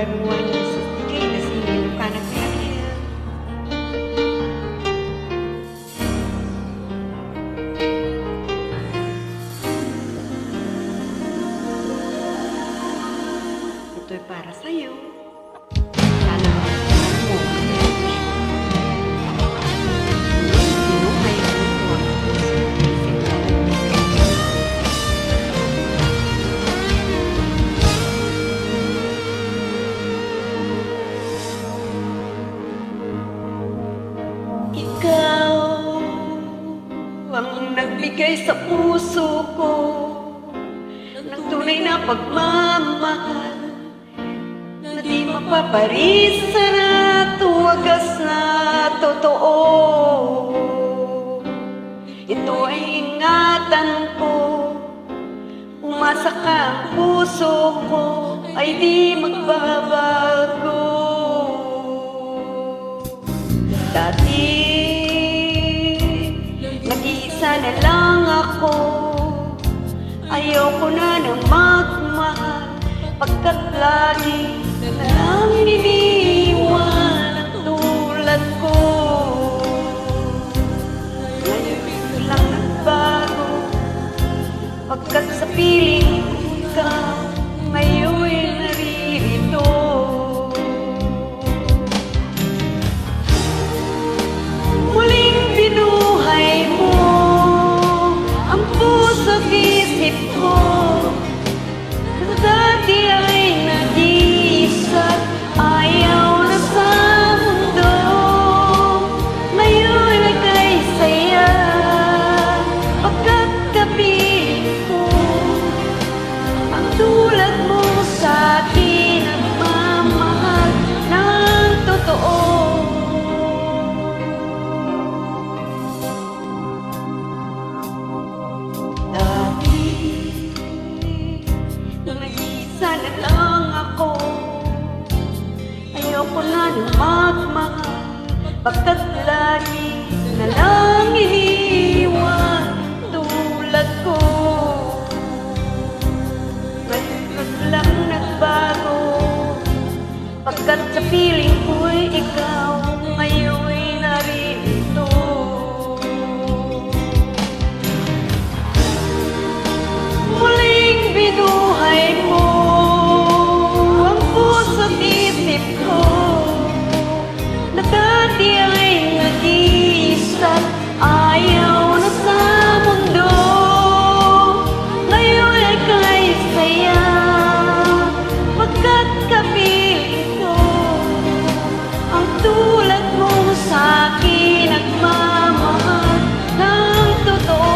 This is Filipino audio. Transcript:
everyone. This is DJ Lassie Lucana Pinakil. Ito'y para sa'yo. Sana magustuhan mo. Binuhay mo ang isip mo. Ikaw ang nagbigay sa puso ko ng tunay na pagmamahal na di mapaparisan at wagas na totoo. Ito ay ingatan ko, umasa ka ang puso ko ay di magbabago. Dati, nag-iisa na lang ako. Ayoko na nang magmahal, pagkat lagi na lang iniiwan ang tulad ko. Ngayon lang nagbago, pagkat sa piling ka ngayon'y naririto. Muling binuhay mo ang puso't isip ko na dati ay nag-iisa, ayaw na sa mundo. Ngayon ay kay saya, pagkat kapiling ko ang tulad mo sa akin, nagmamahal ng totoo. Sana lang ako, ayoko na nang magmahal, pagkat lagi na lang iniiwan tulad ko. Ngayon lang nagbago, pagkat sa piling ko'y ikaw ngayon'y naririto. Muling binuhay mo ang puso't isip ko na dati ay nag-iisa, ayaw na sa mundo. Ngayon ay kay saya, pagkat kapiling ko ang tulad mo sa akin, nagmamahal ng totoo.